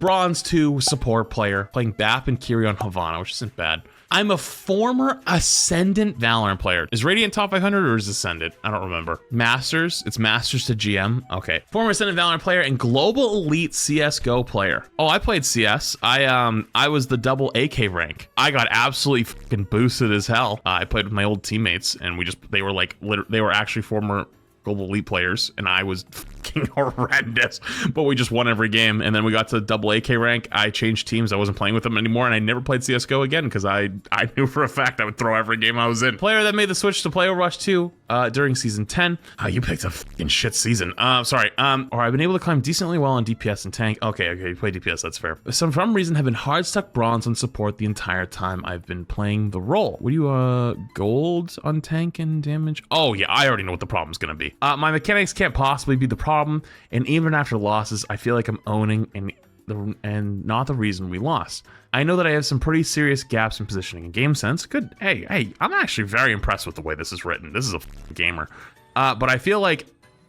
Bronze 2 support player, playing BAP and Kiri on Havana, which isn't bad. I'm a former Ascendant Valorant player. Is Radiant top 500 or is Ascendant? I don't remember. Masters, it's Masters to GM. Okay. Former Ascendant Valorant player and Global Elite CSGO player. Oh, I played CS. I was the double AK rank. I got absolutely fucking boosted as hell. I played with my old teammates and they were actually former Global Elite players, and I was fucking horrendous, but we just won every game. And then we got to double AK rank. I changed teams. I wasn't playing with them anymore, and I never played CSGO again because I knew for a fact I would throw every game I was in. Player that made the switch to play Overwatch 2 during season 10. You picked a fucking shit season. Sorry. Or I've been able to climb decently well on DPS and tank. Okay, you play DPS, that's fair. For some reason, have been hard stuck bronze on support the entire time I've been playing the role. What do you, gold on tank and damage? Oh yeah, I already know what the problem's gonna be. My mechanics can't possibly be the problem, and even after losses, I feel like I'm owning and not the reason we lost. I know that I have some pretty serious gaps in positioning and game sense. Good. Hey, I'm actually very impressed with the way this is written. This is a gamer. But I feel like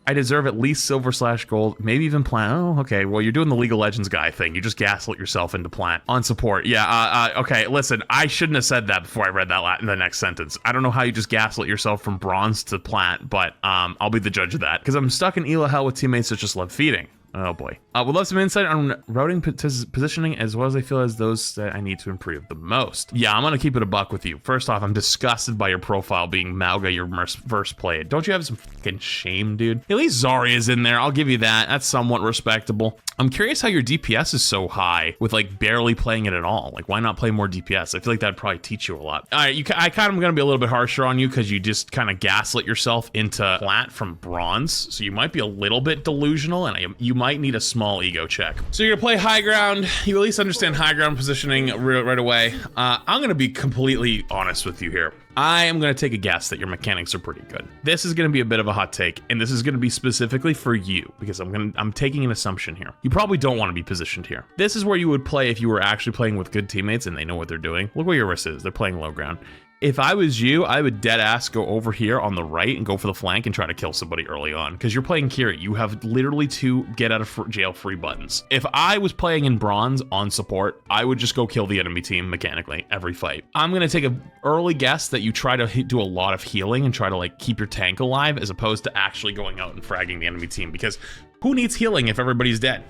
I deserve at least silver/gold, maybe even plat. Oh, okay. Well, you're doing the League of Legends guy thing. You just gaslit yourself into plat on support. Yeah. Okay. Listen, I shouldn't have said that before I read that in the next sentence. I don't know how you just gaslit yourself from bronze to plat, but I'll be the judge of that because I'm stuck in elo hell with teammates that just love feeding. Oh boy. Would love some insight on routing positioning as well as I feel as those that I need to improve the most. Yeah, I'm gonna keep it a buck with you. First off, I'm disgusted by your profile being Mauga, your first play. Don't you have some fucking shame, dude? At least Zarya's in there. I'll give you that. That's somewhat respectable. I'm curious how your DPS is so high with like barely playing it at all. Like, why not play more DPS? I feel like that'd probably teach you a lot. All right, I kind of gonna be a little bit harsher on you because you just kind of gaslit yourself into plat from bronze. So you might be a little bit delusional, and you might need a small ego check. So you're gonna play high ground. You at least understand high ground positioning right away. I'm gonna be completely honest with you here. I am gonna take a guess that your mechanics are pretty good. This is gonna be a bit of a hot take, and this is gonna be specifically for you because I'm taking an assumption here. You probably don't want to be positioned here. This is where you would play if you were actually playing with good teammates and they know what they're doing. Look where your wrist is. They're playing low ground. If I was you, I would dead ass go over here on the right and go for the flank and try to kill somebody early on because you're playing Kiri. You have literally 2 get out of jail free buttons. If I was playing in bronze on support, I would just go kill the enemy team mechanically every fight. I'm gonna take an early guess that you try to do a lot of healing and try to like keep your tank alive as opposed to actually going out and fragging the enemy team because who needs healing if everybody's dead?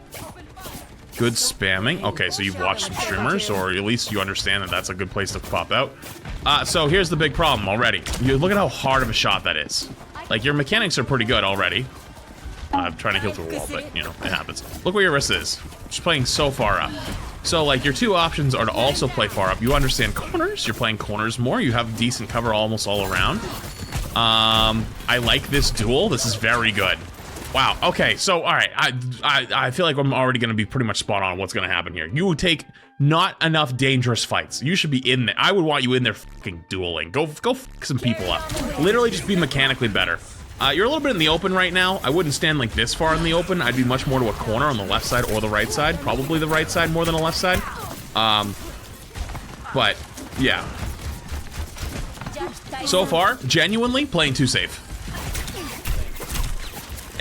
Good spamming. Okay, so you've watched some streamers, or at least you understand that that's a good place to pop out. So here's the big problem already. You look at how hard of a shot that is. Like, your mechanics are pretty good already. I'm trying to heal through a wall, but, you know, it happens. Look where your wrist is. Just playing so far up. So, like, your 2 options are to also play far up. You understand corners. You're playing corners more. You have decent cover almost all around. I like this duel. This is very good. Wow, okay, so, all right, I feel like I'm already gonna be pretty much spot on what's gonna happen here. You would take not enough dangerous fights. You should be in there. I would want you in there fucking dueling. Go fuck some people up. Literally just be mechanically better. You're a little bit in the open right now. I wouldn't stand like this far in the open. I'd be much more to a corner on the left side or the right side. Probably the right side more than the left side. But, yeah. So far, genuinely playing too safe.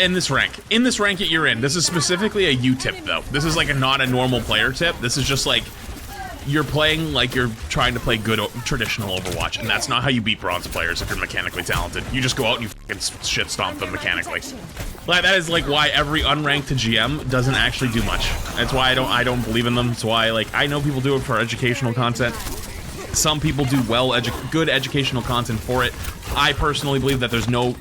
In this rank that you're in, this is specifically a U tip though. This is like not a normal player tip. This is just like, you're playing like you're trying to play good traditional Overwatch, and that's not how you beat bronze players if you're mechanically talented. You just go out and you fucking shit stomp them mechanically. Like, that is like why every unranked to GM doesn't actually do much. That's why I don't believe in them. That's why, like, I know people do it for educational content. Some people do good educational content for it. I personally believe that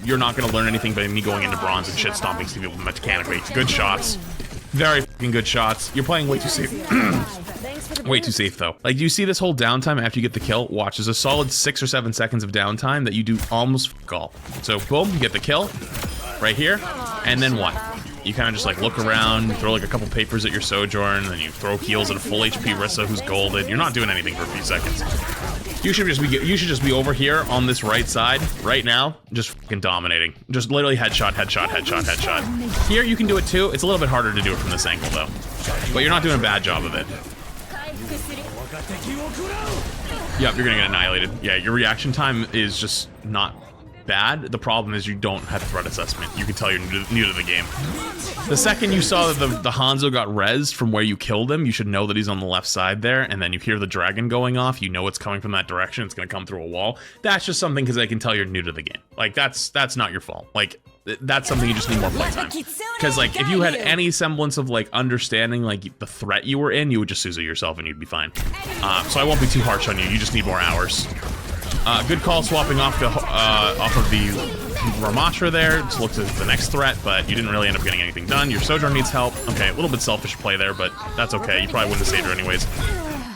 you're not going to learn anything by me going into bronze and shit stomping people mechanically. Good shots. Very fucking good shots. You're playing way too safe. Way too safe, though. Like, you see this whole downtime after you get the kill? Watch, there's a solid 6 or 7 seconds of downtime that you do almost fuck all. So, boom, you get the kill. Right here. And then what? You kind of just like look around, throw like a couple papers at your Sojourn, and then you throw heals at a full HP Rissa who's golded. You're not doing anything for a few seconds. You should just be over here on this right side right now, just fucking dominating. Just literally headshot, headshot, headshot, headshot. Here you can do it too. It's a little bit harder to do it from this angle though, but you're not doing a bad job of it. Yep, you're gonna get annihilated. Yeah, your reaction time is just not bad. The problem is you don't have threat assessment. You can tell you're new to the game. The second you saw that the Hanzo got rezzed from where you killed him, you should know that he's on the left side there, and then you hear the dragon going off, you know it's coming from that direction, it's gonna come through a wall. That's just something because I can tell you're new to the game. Like, that's not your fault. Like, that's something you just need more playtime. Because, like, if you had any semblance of, like, understanding, like, the threat you were in, you would just Suzu yourself and you'd be fine. So I won't be too harsh on you. You just need more hours. Good call swapping off of the Ramatra there to look to the next threat, but you didn't really end up getting anything done. Your Sojourn needs help. Okay, a little bit selfish play there, but that's okay. You probably wouldn't have saved her anyways.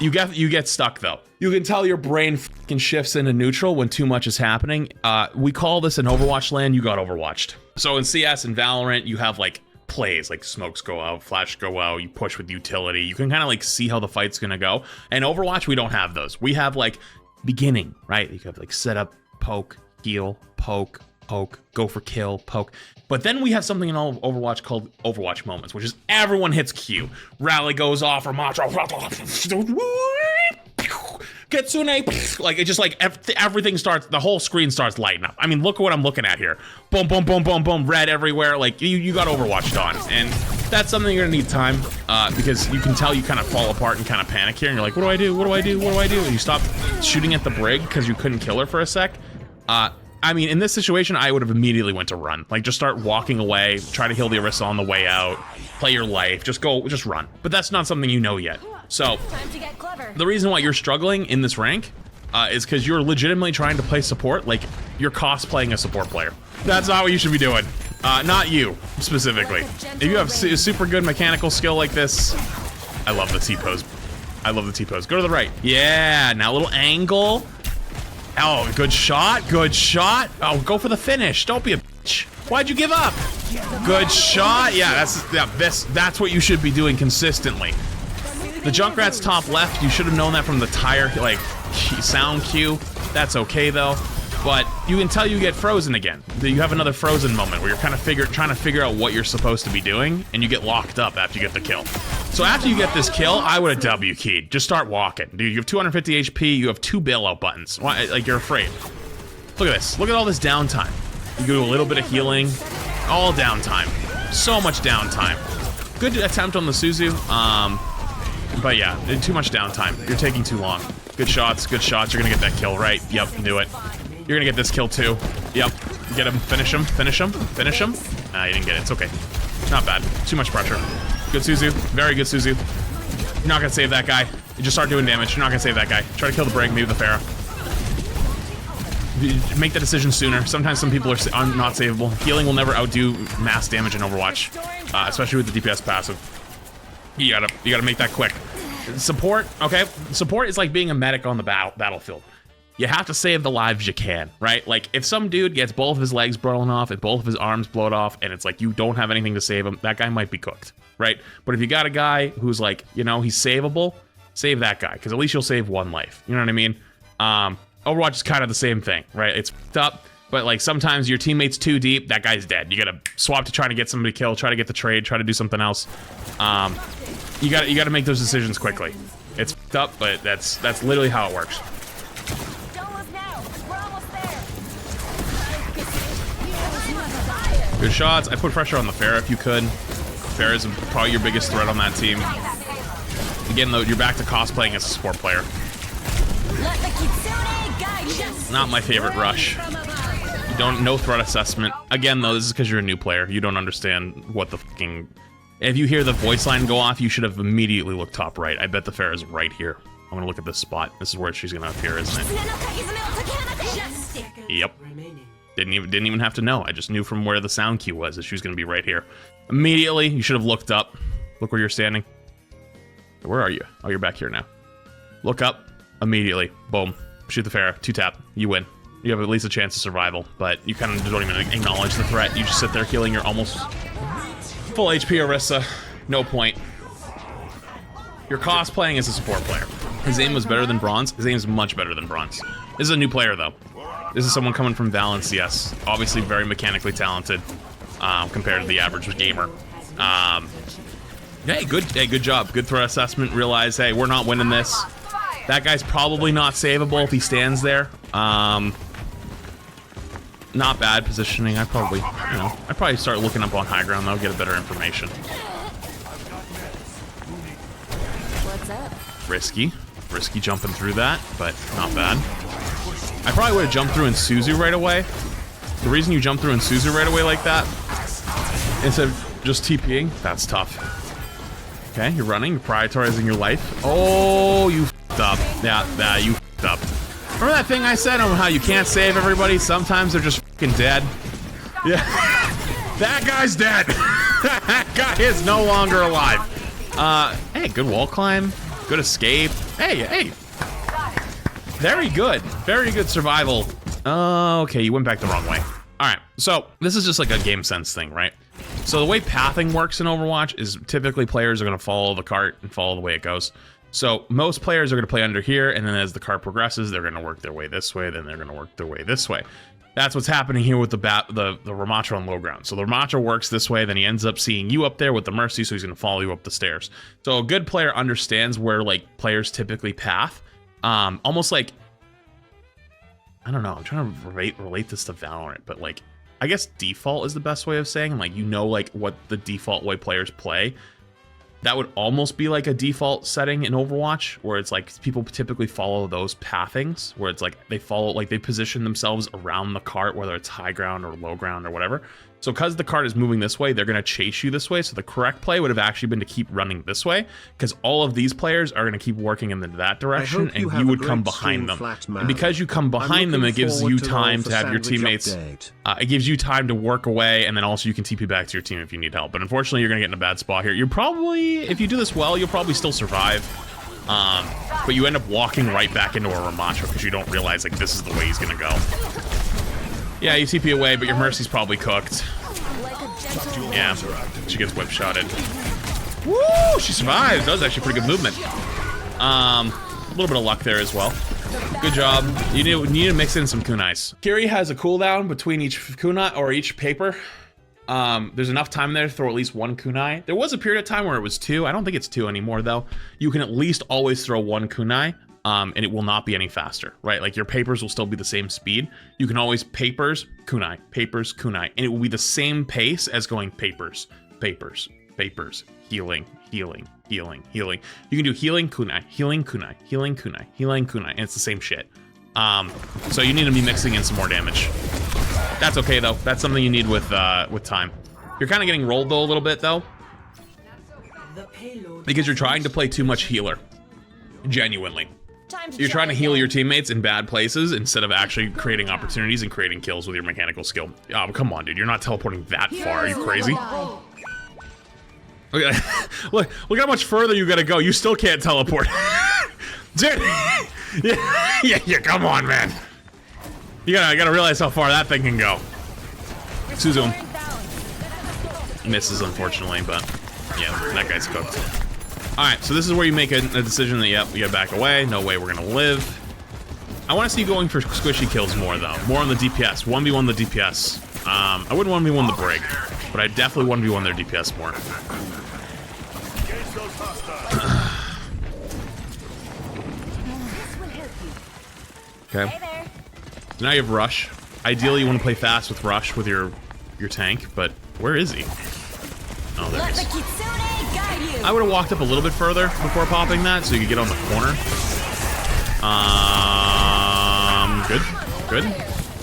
You get stuck though. You can tell your brain fucking shifts into neutral when too much is happening. We call this in Overwatch land, you got overwatched. So in CS and Valorant, you have like plays, like smokes go out, flash go out, you push with utility. You can kind of like see how the fight's gonna go. And Overwatch, we don't have those. We have like beginning, right? You have like set up, poke, heal, poke, go for kill, poke. But then we have something in Overwatch called Overwatch moments, which is everyone hits Q. Rally goes off, Ramatra, Kitsune, like it just like everything starts, the whole screen starts lighting up. I mean, look at what I'm looking at here. Boom, boom, boom, boom, boom, red everywhere. Like you got Overwatched on, and that's something you're gonna need time because you can tell you kind of fall apart and kind of panic here, and you're like, what do I do? What do I do? What do I do? And you stop shooting at the brig because you couldn't kill her for a sec. I mean, in this situation, I would have immediately went to run. Like, just start walking away, try to heal the Orisa on the way out, play your life, just run. But that's not something you know yet. So, the reason why you're struggling in this rank is because you're legitimately trying to play support, like, you're cosplaying a support player. That's not what you should be doing. Not you, specifically. If you have super good mechanical skill like this, I love the T-pose. I love the T-pose. Go to the right. Yeah, now a little angle. Oh, good shot, good shot. Oh, go for the finish. Don't be a bitch. Why'd you give up? Good shot. Yeah, that's what you should be doing consistently. The Junkrat's top left, you should have known that from the tire, like, sound cue. That's okay, though. But you can tell you get frozen again. You have another frozen moment where you're kind of trying to figure out what you're supposed to be doing, and you get locked up after you get the kill. So after you get this kill, I would have W keyed. Just start walking. Dude, you have 250 HP, you have 2 bailout buttons. Why, like, you're afraid. Look at this. Look at all this downtime. You do a little bit of healing. All downtime. So much downtime. Good attempt on the Suzu. But yeah, too much downtime. You're taking too long. Good shots, good shots. You're gonna get that kill, right? Yep, do it. You're gonna get this kill too. Yep. Get him, finish him, finish him, finish him. Nah, you didn't get it. It's okay. Not bad. Too much pressure. Good Suzu. Very good Suzu. You're not gonna save that guy. You just start doing damage. You're not gonna save that guy. Try to kill the Brig, maybe the Pharah. Make the decision sooner. Sometimes some people are not savable. Healing will never outdo mass damage in Overwatch, especially with the DPS passive. You gotta make that quick. Support, okay? Support is like being a medic on the battlefield. You have to save the lives you can, right? Like, if some dude gets both of his legs blown off and both of his arms blown off, and it's like you don't have anything to save him, that guy might be cooked, right? But if you got a guy who's like, you know, he's savable, save that guy, because at least you'll save one life. You know what I mean? Overwatch is kind of the same thing, right? It's f***ed up, but like sometimes your teammate's too deep, that guy's dead. You gotta swap to try to get somebody killed, try to get the trade, try to do something else. You gotta make those decisions quickly. It's f***ed up, but that's literally how it works. Good shots. I put pressure on the Pharah if you could. Pharah is probably your biggest threat on that team. Again, though, you're back to cosplaying as a support player. Not my favorite rush. No threat assessment. Again, though, this is because you're a new player. You don't understand what the fucking... If you hear the voice line go off, you should have immediately looked top right. I bet the Pharah is right here. I'm gonna look at this spot. This is where she's gonna appear, isn't it? Yep. Didn't even have to know. I just knew from where the sound cue was that she was gonna be right here. Immediately, you should have looked up. Look where you're standing. Where are you? Oh, you're back here now. Look up. Immediately. Boom. Shoot the Pharah. 2-tap. You win. You have at least a chance of survival, but you kind of don't even acknowledge the threat. You just sit there healing your almost full HP Orisa. No point. You're cosplaying as a support player. His aim was better than Bronze. His aim is much better than Bronze. This is a new player, though. This is someone coming from Val and CS. Obviously very mechanically talented compared to the average gamer. Hey, good job. Good threat assessment. Realize, hey, we're not winning this. That guy's probably not savable if he stands there. not bad positioning. I'd probably start looking up on high ground though, get a better information. What's up? Risky jumping through that, but not bad. I probably would have jumped through in Suzu right away. The reason you jump through in Suzu right away like that, instead of just TPing, that's tough. Okay, you're running, you're prioritizing your life. Oh, you f***ed up. Yeah, you f***ed up. Remember that thing I said on how you can't save everybody? Sometimes they're just f***ing dead. Yeah, that guy's dead. That guy is no longer alive. Hey, good wall climb, good escape. Hey. Very good survival. Okay, you went back the wrong way. All right, so this is just like a game sense thing, right? So the way pathing works in Overwatch is typically players are gonna follow the cart and follow the way it goes. So most players are gonna play under here, and then as the cart progresses, they're gonna work their way this way, then they're gonna work their way this way. That's what's happening here with the Ramacho on low ground. So the Ramacho works this way, then he ends up seeing you up there with the Mercy, so he's gonna follow you up the stairs. So a good player understands where like players typically path. Almost like, I don't know, I'm trying to relate this to Valorant, but like, I guess default is the best way of saying, like, you know, like what the default way players play. That would almost be like a default setting in Overwatch, where it's like people typically follow those pathings, where it's like they follow, like they position themselves around the cart, whether it's high ground or low ground or whatever. So because the cart is moving this way, they're going to chase you this way. So the correct play would have actually been to keep running this way, because all of these players are going to keep working in that direction, and you would come behind them. And because you come behind them, it gives you time to have your teammates. It gives you time to work away, and then also you can TP back to your team if you need help. But unfortunately, you're going to get in a bad spot here. You're probably, if you do this well, you'll probably still survive. But you end up walking right back into a Ramacho because you don't realize like this is the way he's going to go. Yeah, you TP away, but your Mercy's probably cooked. Yeah, she gets whip-shotted. Woo! She survives. That was actually pretty good movement. A little bit of luck there as well. Good job. You need to mix in some kunais. Kiri has a cooldown between each kunai or each paper. There's enough time there to throw at least one kunai. There was a period of time where it was 2. I don't think it's 2 anymore though. You can at least always throw one kunai. And it will not be any faster, right? Like your papers will still be the same speed. You can always papers, kunai, and it will be the same pace as going papers, healing. You can do healing, kunai, and it's the same shit. So you need to be mixing in some more damage. That's okay though. That's something you need with time. You're kind of getting rolled though a little bit though, because you're trying to play too much healer. Genuinely. You're trying to heal your teammates in bad places instead of actually creating opportunities and creating kills with your mechanical skill. Oh, come on, dude. You're not teleporting that far. Are you crazy? Look how much further you gotta go. You still can't teleport. Dude. Yeah, come on, man. You gotta realize how far that thing can go. Suzu misses, unfortunately, but yeah, that guy's cooked. Alright, so this is where you make a decision that, yep, you gotta back away. No way we're gonna live. I want to see you going for squishy kills more, though. More on the DPS. 1v1 the DPS. I wouldn't 1v1 the Brig, but I definitely 1v1 their DPS more. Okay. So now you have Rush. Ideally, you want to play fast with Rush with your tank, but where is he? Oh, there he is. I would have walked up a little bit further before popping that, so you could get on the corner. Good.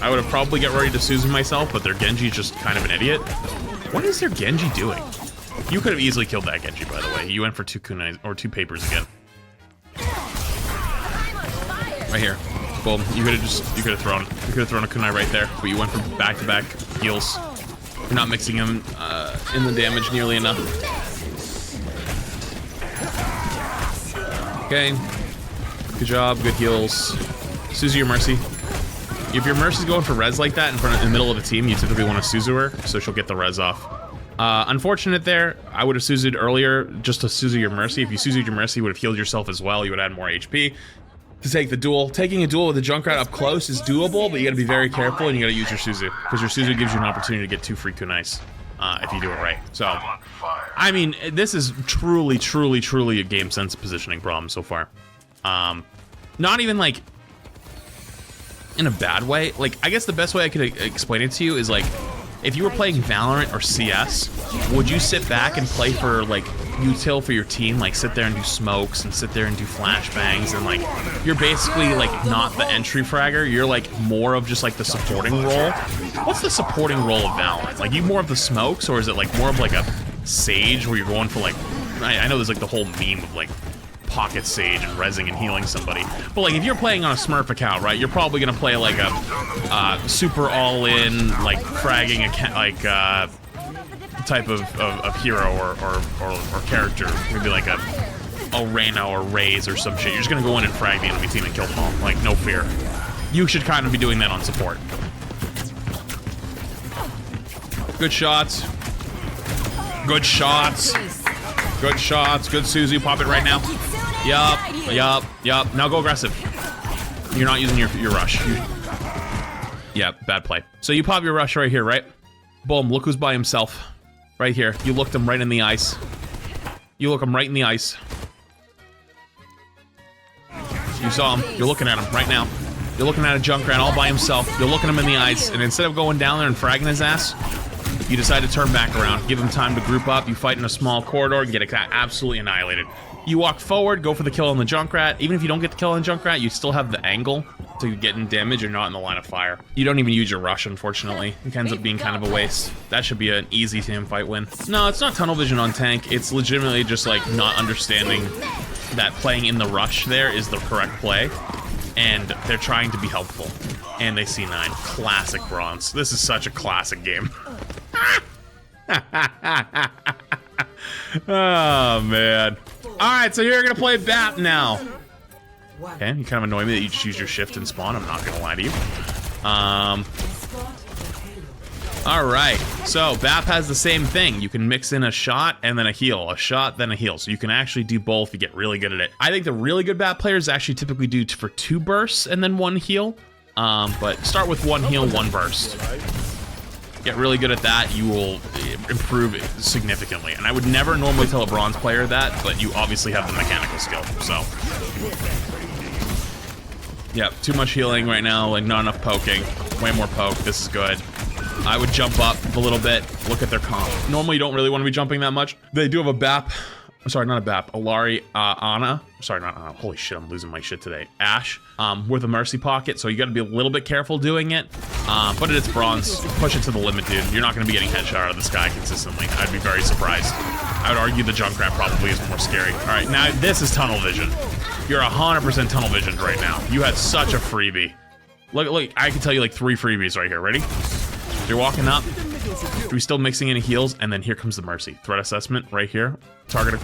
I would have probably got ready to Suzu myself, but their Genji's just kind of an idiot. What is their Genji doing? You could have easily killed that Genji, by the way. You went for 2 kunais or 2 papers again. Right here. Boom. You could have thrown a kunai right there, but you went for back-to-back heals. You're not mixing them in the damage nearly enough. Okay. Good job. Good heals. Suzu your Mercy. If your Mercy's going for res like that in the middle of a team, you typically want to Suzu her, so she'll get the res off. Unfortunate there. I would have Suzu'd earlier just to Suzu your Mercy. If you Suzu'd your Mercy, you would have healed yourself as well. You would add more HP to take the duel. Taking a duel with the Junkrat up close is doable, but you got to be very careful and you got to use your Suzu, because your Suzu gives you an opportunity to get 2 free kunais if you do it right. So, I mean, this is truly a game sense positioning problem so far. Not even like in a bad way. Like, I guess the best way I could explain it to you is like, if you were playing Valorant or CS, would you sit back and play for like util for your team, like sit there and do smokes and sit there and do flashbangs, and like you're basically like not the entry fragger, you're like more of just like the supporting role? What's the supporting role of Valorant? Like, you more of the smokes, or is it like more of like a Sage where you're going for like, I know there's like the whole meme of like pocket Sage and rezzing and healing somebody, but like if you're playing on a Smurf account, right, you're probably gonna play like a super all-in like fragging account, like type of hero or character. Maybe like a Reyna or Raze or some shit. You're just gonna go in and frag the enemy team and kill them all, like no fear. You should kind of be doing that on support. Good shots. Good shots. Good shots. Good Suzu. Pop it right now. Yup. Now go aggressive. You're not using your rush. Yeah, bad play. So you pop your rush right here, right? Boom, look who's by himself. Right here. You looked him right in the ice. You look him right in the ice. You saw him. You're looking at him right now. You're looking at a Junkrat all by himself. You're looking him in the ice, and instead of going down there and fragging his ass, you decide to turn back around, give him time to group up. You fight in a small corridor and get absolutely annihilated. You walk forward, go for the kill on the Junkrat. Even if you don't get the kill on the Junkrat, you still have the angle to get in damage. You're not in the line of fire. You don't even use your rush, unfortunately. It ends up being kind of a waste. That should be an easy team fight win. No, it's not tunnel vision on tank. It's legitimately just like not understanding that playing in the rush there is the correct play, and they're trying to be helpful. And they C9. Classic bronze. This is such a classic game. Oh, man. Alright, so you're gonna play BAP now. Okay, you kind of annoy me that you just use your shift and spawn. I'm not gonna lie to you. Alright, so BAP has the same thing. You can mix in a shot and then a heal. A shot, then a heal. So you can actually do both. You get really good at it. I think the really good BAP players actually typically do for 2 bursts and then 1 heal. But start with 1 heal, 1 burst. Get really good at that, you will improve significantly. And I would never normally tell a bronze player that, but you obviously have the mechanical skill, so. Yeah, too much healing right now, like not enough poking. Way more poke, this is good. I would jump up a little bit, look at their comp. Normally you don't really want to be jumping that much. They do have a BAP. Sorry, not a BAP, a Lari, Ana. Sorry, not Ana. Holy shit, I'm losing my shit today. Ash, with a Mercy pocket, so you gotta be a little bit careful doing it. But it's bronze. Push it to the limit, dude. You're not gonna be getting headshot out of this guy consistently. I'd be very surprised. I would argue the Junkrat probably is more scary. All right, now this is tunnel vision. You're 100% tunnel visioned right now. You had such a freebie. Look, I can tell you like 3 freebies right here. Ready? You're walking up. Are we still mixing any heals? And then here comes the Mercy. Threat assessment right here. Target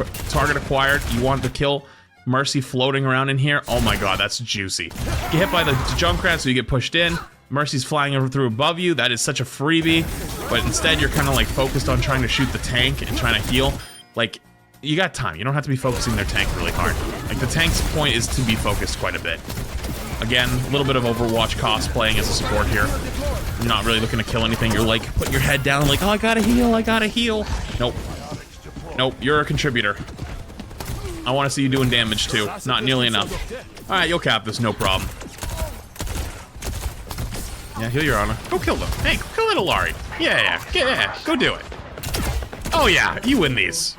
acquired. You want the kill. Mercy floating around in here. Oh my god, that's juicy. Get hit by the Junkrat, so you get pushed in. Mercy's flying over through above you. That is such a freebie. But instead, you're kind of like focused on trying to shoot the tank and trying to heal. Like, you got time. You don't have to be focusing their tank really hard. Like, the tank's point is to be focused quite a bit. Again, a little bit of Overwatch cosplaying as a support here. You're not really looking to kill anything. You're like putting your head down like, oh, I gotta heal, I gotta heal. Nope. Nope, you're a contributor. I want to see you doing damage too. Not nearly enough. All right, you'll cap this, no problem. Yeah, heal your honor. Go kill them. Hey, go kill little Lari. Yeah, go do it. Oh yeah, you win these.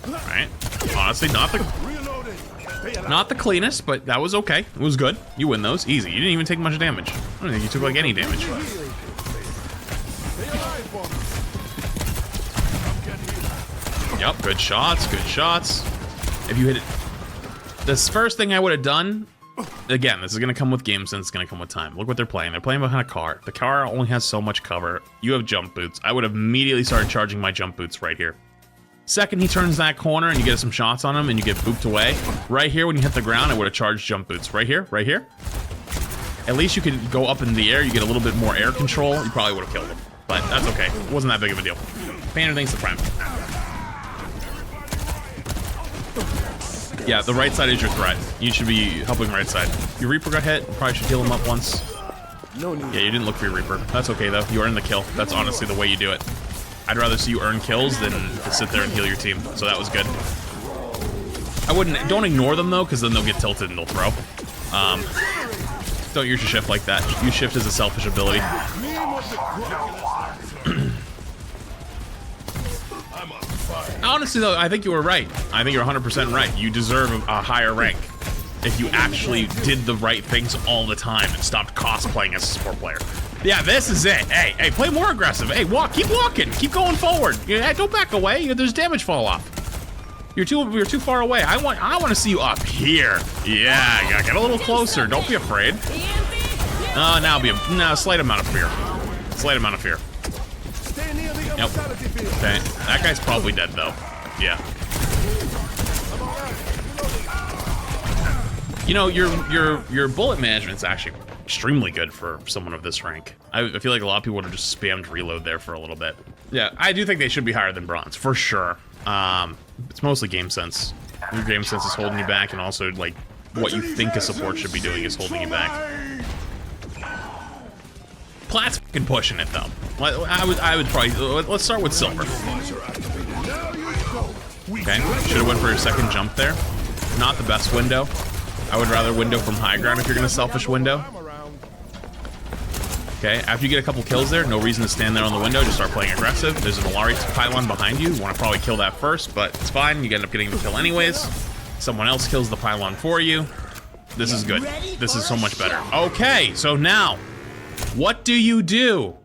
All right. Honestly, not the cleanest, but that was okay. It was good. You win those easy. You didn't even take much damage. I don't think you took like any damage. Yep, good shots, good shots. If you hit it, this first thing I would have done. Again, this is gonna come with game sense. It's gonna come with time. Look what they're playing. They're playing behind a car. The car only has so much cover. You have jump boots. I would have immediately started charging my jump boots right here. Second he turns that corner and you get some shots on him and you get booped away. Right here when you hit the ground, I would have charged jump boots. Right here, right here. At least you could go up in the air. You get a little bit more air control. You probably would have killed him. But that's okay. It wasn't that big of a deal. Painter thanks the prime. Yeah, the right side is your threat. You should be helping right side. Your Reaper got hit. You probably should heal him up once. Yeah, you didn't look for your Reaper. That's okay though. You earned the kill. That's honestly the way you do it. I'd rather see you earn kills than to sit there and heal your team. So that was good. Don't ignore them though, because then they'll get tilted and they'll throw. Don't use your shift like that. Use shift as a selfish ability. Honestly though, I think you were right. I think you're 100% right. You deserve a higher rank if you actually did the right things all the time and stopped cosplaying as a support player. Yeah, this is it. Hey, play more aggressive. Hey, keep walking, keep going forward. Yeah, don't back away. There's damage fall off. You're too far away. I want to see you up here. Yeah, you gotta get a little closer. Don't be afraid. Now slight amount of fear. Slight amount of fear. Yep. Okay, that guy's probably dead though. Yeah. You know, your bullet management's actually extremely good for someone of this rank. I feel like a lot of people would have just spammed reload there for a little bit. Yeah, I do think they should be higher than bronze, for sure. It's mostly game sense. Your game sense is holding you back, and also, like, what you think a support should be doing is holding you back. Plat's fucking pushing it, though. I would probably... Let's start with silver. Okay, should have went for your second jump there. Not the best window. I would rather window from high ground if you're gonna selfish window. Okay, after you get a couple kills there, no reason to stand there on the window, just start playing aggressive. There's an Alari pylon behind you. You want to probably kill that first, but it's fine. You end up getting the kill anyways. Someone else kills the pylon for you. This is good. This is so much better. Okay, so now, what do you do?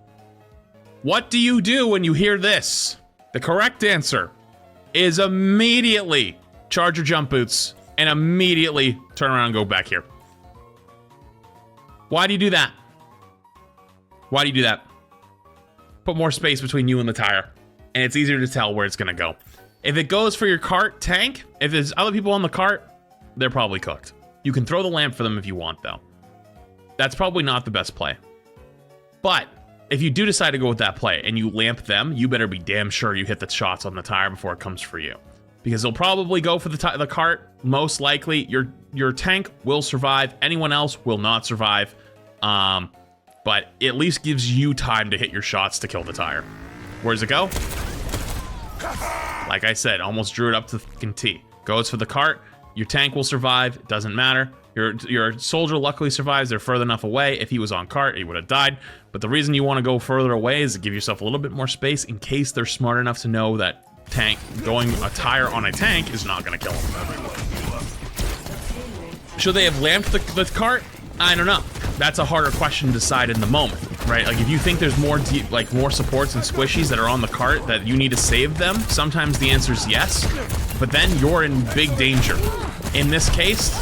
What do you do when you hear this? The correct answer is immediately charge your jump boots and immediately turn around and go back here. Why do you do that? Why do you do that? Put more space between you and the tire, and it's easier to tell where it's gonna go. If it goes for your cart tank, if there's other people on the cart, they're probably cooked. You can throw the lamp for them if you want, though. That's probably not the best play. But if you do decide to go with that play and you lamp them, you better be damn sure you hit the shots on the tire before it comes for you. Because they'll probably go for the cart, most likely. Your tank will survive, anyone else will not survive. But it at least gives you time to hit your shots to kill the tire. Where does it go? Like I said, almost drew it up to the fucking T. Goes for the cart, your tank will survive, it doesn't matter. Your soldier luckily survives, they're further enough away. If he was on cart, he would have died. But the reason you want to go further away is to give yourself a little bit more space in case they're smart enough to know that going a tire on a tank is not going to kill him. Should they have lamped the cart? I don't know. That's a harder question to decide in the moment, right? Like if you think there's more more supports and squishies that are on the cart that you need to save them, sometimes the answer is yes, but then you're in big danger. In this case,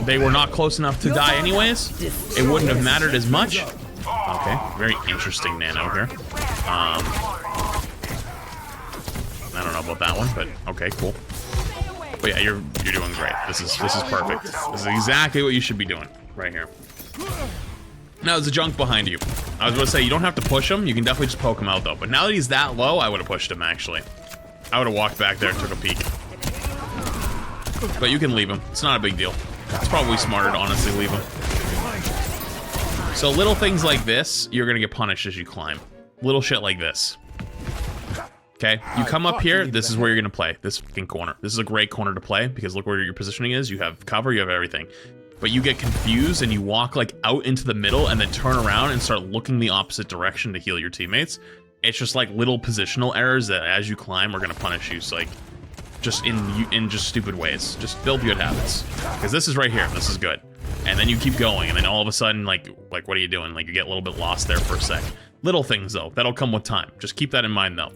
they were not close enough to die anyways. It wouldn't have mattered as much. Okay, very interesting nano here. I don't know about that one, but okay, cool. But yeah, you're doing great. This is perfect. This is exactly what you should be doing right here. Now there's a junk behind you. I was going to say you don't have to push him. You can definitely just poke him out though. But now that he's that low, I would have pushed him actually. I would have walked back there and took a peek. But you can leave him. It's not a big deal. It's probably smarter to honestly leave him. So little things like this, you're gonna get punished as you climb. Little shit like this. Okay, you come up here, this is where you're gonna play, this fucking corner. This is a great corner to play, because look where your positioning is, you have cover, you have everything. But you get confused and you walk like out into the middle and then turn around and start looking the opposite direction to heal your teammates. It's just like little positional errors that as you climb are gonna punish you, so like, just in just stupid ways. Just build good habits. Because this is right here, this is good. And then you keep going, and then all of a sudden, like what are you doing? Like you get a little bit lost there for a sec. Little things though, that'll come with time. Just keep that in mind though.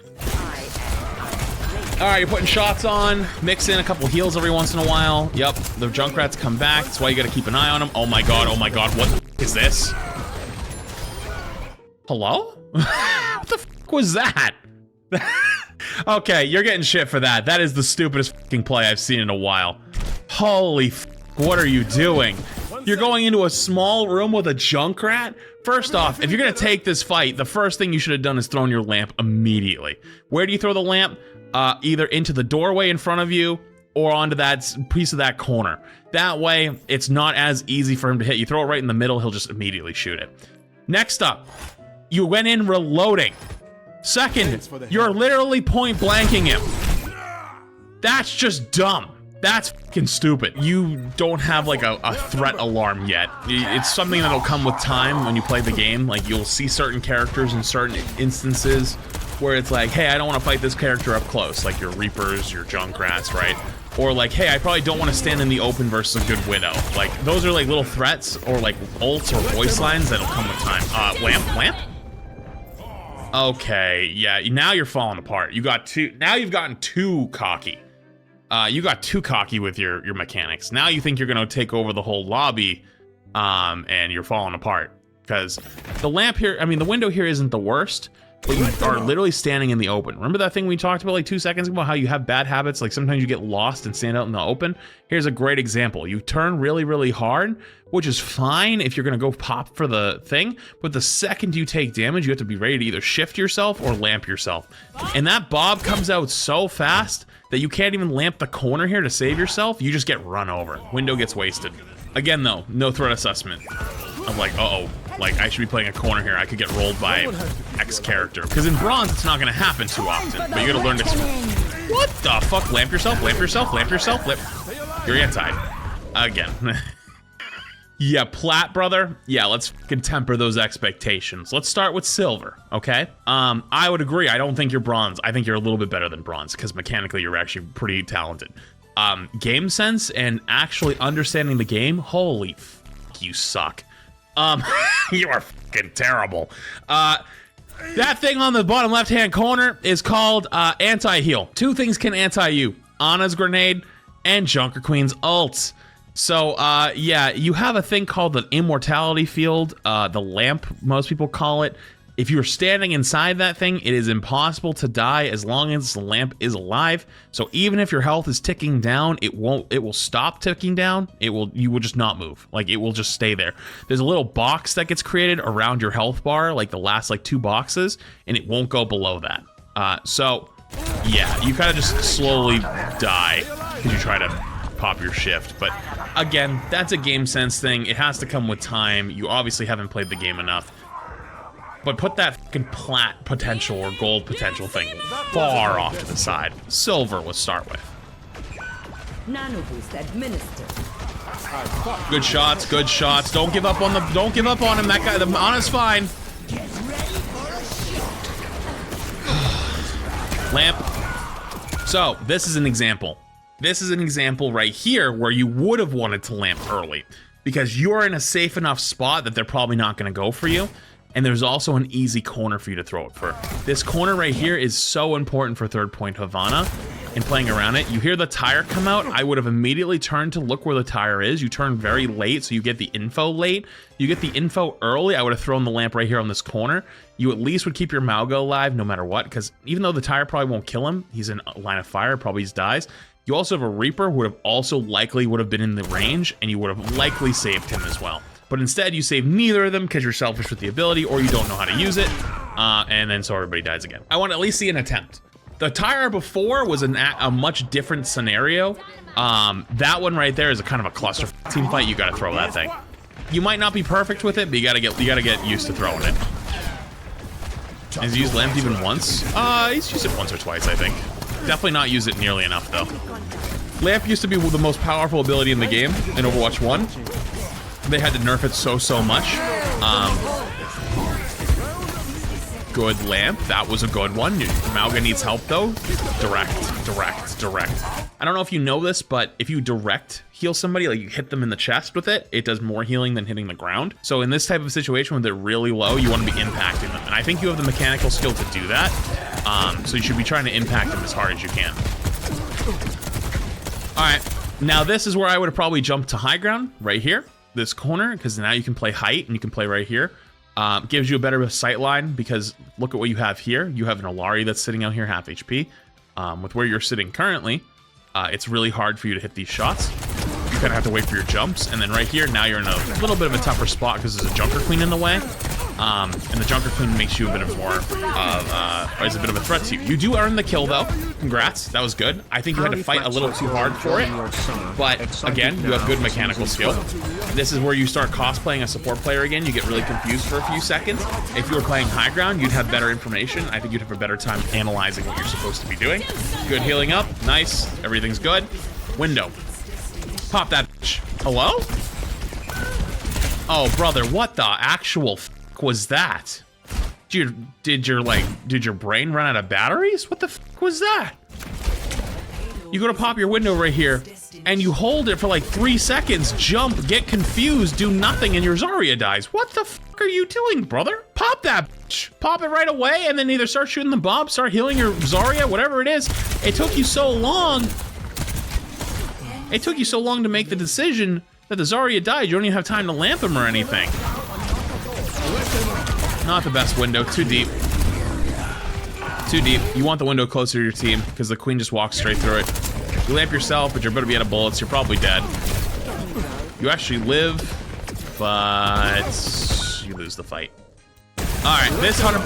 Alright, you're putting shots on, mix in a couple heals every once in a while. Yep, the Junkrats come back, that's why you gotta keep an eye on them. Oh my god, what the f is this? Hello? What the f was that? Okay, you're getting shit for that. That is the stupidest fucking play I've seen in a while. Holy f, what are you doing? You're going into a small room with a Junkrat? First off, if you're gonna take this fight, the first thing you should have done is thrown your lamp immediately. Where do you throw the lamp? Either into the doorway in front of you or onto that piece of that corner. That way, it's not as easy for him to hit. You throw it right in the middle, he'll just immediately shoot it. Next up, you went in reloading. Second, you're literally point blanking him. That's just dumb. That's fucking stupid. You don't have like a threat alarm yet. It's something that'll come with time when you play the game. Like you'll see certain characters in certain instances where it's like, hey, I don't want to fight this character up close, like your Reapers, your Junkrats, right? Or like, hey, I probably don't want to stand in the open versus a good Widow. Like those are like little threats or like ults or voice lines that'll come with time. Lamp? Okay, yeah, now you're falling apart. You got two, now you've gotten too cocky. You got too cocky with your mechanics. Now you think you're gonna take over the whole lobby, and you're falling apart. Because the lamp here, I mean, the window here isn't the worst, but you are literally standing in the open. Remember that thing we talked about like 2 seconds ago, how you have bad habits, like sometimes you get lost and stand out in the open? Here's a great example. You turn really, really hard, which is fine if you're gonna go pop for the thing, but the second you take damage, you have to be ready to either shift yourself or lamp yourself. And that bob comes out so fast that you can't even lamp the corner here to save yourself. You just get run over. Window gets wasted. Again though, no threat assessment. I'm like, uh-oh, like I should be playing a corner here. I could get rolled by X character. Because in bronze, it's not gonna happen too often, but you gotta learn to... What the fuck? Lamp yourself, lamp yourself, lamp yourself, You're anti. Again. Yeah, plat, brother. Yeah, let's fucking temper those expectations. Let's start with silver, okay? I would agree. I don't think you're bronze. I think you're a little bit better than bronze because mechanically you're actually pretty talented. Game sense and actually understanding the game, holy fuck, you suck. You are fucking terrible. That thing on the bottom left-hand corner is called anti-heal. Two things can anti-you. Ana's grenade and Junker Queen's ult. So, yeah, you have a thing called the immortality field, the lamp, most people call it. If you're standing inside that thing, it is impossible to die as long as the lamp is alive. So even if your health is ticking down, it will stop ticking down. You will just not move. Like, it will just stay there. There's a little box that gets created around your health bar, like the last, like, 2 boxes, and it won't go below that. So, yeah, you kind of just slowly die because you try to pop your shift. But again, that's a game sense thing. It has to come with time. You obviously haven't played the game enough. But put that fucking plat potential or gold potential thing far off to the side. Silver, let's start with. Nano boost administered. Good shots, good shots. Don't give up on him. That guy, the Ana's fine. Lamp. So, this is an example. This is an example right here where you would have wanted to lamp early because you're in a safe enough spot that they're probably not going to go for you. And there's also an easy corner for you to throw it for. This corner right here is so important for third point Havana and playing around it. You hear the tire come out, I would have immediately turned to look where the tire is. You turn very late, so you get the info late. You get the info early, I would have thrown the lamp right here on this corner. You at least would keep your Maugo alive no matter what, because even though the tire probably won't kill him, he's in a line of fire, probably just dies. You also have a Reaper who would have also likely would have been in the range, and you would have likely saved him as well. But instead, you save neither of them because you're selfish with the ability or you don't know how to use it, and then so everybody dies again. I want to at least see an attempt. The tire before was a much different scenario. That one right there is a kind of a cluster team fight. You got to throw that thing. You might not be perfect with it, but you got to get used to throwing it. Has he used lamp even once? He's used it once or twice, I think. Definitely not used it nearly enough though. Lamp used to be the most powerful ability in the game in Overwatch 1. They had to nerf it so much. Good lamp. That was a good one. Mauga needs help though. Direct. I don't know if you know this, but if you direct heal somebody, like you hit them in the chest with it, it does more healing than hitting the ground. So in this type of situation when they're really low, you want to be impacting them. And I think you have the mechanical skill to do that. So you should be trying to impact them as hard as you can. All right. Now this is where I would have probably jumped to high ground right here. This corner, because now you can play height and you can play right here. Gives you a better sight line because look at what you have here. You have an Alari that's sitting out here half HP. With where you're sitting currently, it's really hard for you to hit these shots. You kind of have to wait for your jumps. And then right here, now you're in a little bit of a tougher spot because there's a Junker Queen in the way. And the Junker Queen makes you a bit of more is a bit of a threat to you. You do earn the kill though. Congrats, that was good. I think you had to fight a little too hard for it, but again, you have good mechanical skill. This is where you start cosplaying a support player again. You get really confused for a few seconds. If you were playing high ground, you'd have better information. I think you'd have a better time analyzing what you're supposed to be doing. Good healing up, nice, everything's good. Window. Pop that bitch. Hello? Oh, brother, what the actual f was that? Did your brain run out of batteries? What the f was that? You go to pop your window right here, and you hold it for like 3 seconds, jump, get confused, do nothing, and your Zarya dies. What the f are you doing, brother? Pop that bitch. Pop it right away, and then either start shooting the bomb, start healing your Zarya, whatever it is. It took you so long. It took you so long to make the decision that the Zarya died. You don't even have time to lamp him or anything. Not the best window, too deep. Too deep. You want the window closer to your team because the queen just walks straight through it. You lamp yourself, but you're about to be out of bullets. You're probably dead. You actually live, but you lose the fight. All right,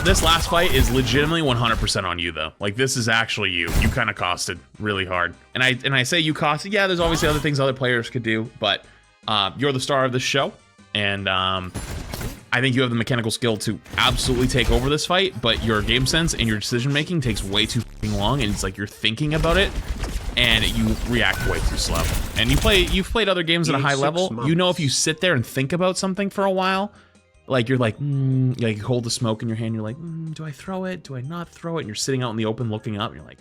this last fight is legitimately 100% on you though. Like this is actually you. You kind of costed really hard. And I say you costed. Yeah, there's obviously other things other players could do, but you're the star of this show, and I think you have the mechanical skill to absolutely take over this fight, but your game sense and your decision making takes way too fucking long, and it's like you're thinking about it, and you react way too slow. And you've played other games at a high level. You know if you sit there and think about something for a while, like you're like, like you hold the smoke in your hand, you're like, do I throw it? Do I not throw it? And you're sitting out in the open looking up, and you're like,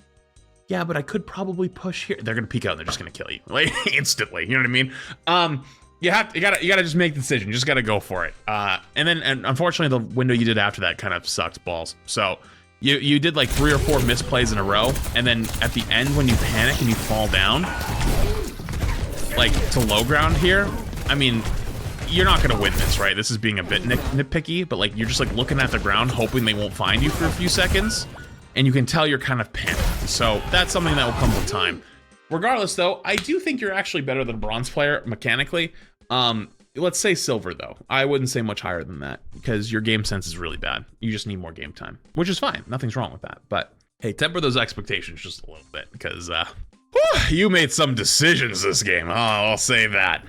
yeah, but I could probably push here. They're gonna peek out and they're just gonna kill you, like instantly. You know what I mean? You gotta just make the decision. You just gotta go for it. And unfortunately, the window you did after that kind of sucked balls. So you did like 3 or 4 misplays in a row, and then at the end when you panic and you fall down, like to low ground here. I mean, you're not gonna win this, right? This is being a bit nitpicky, but like you're just like looking at the ground, hoping they won't find you for a few seconds, and you can tell you're kind of panicked. So that's something that will come with time. Regardless, though, I do think you're actually better than a bronze player mechanically. Let's say silver, though. I wouldn't say much higher than that because your game sense is really bad. You just need more game time, which is fine. Nothing's wrong with that. But hey, temper those expectations just a little bit because you made some decisions this game. Oh, I'll say that.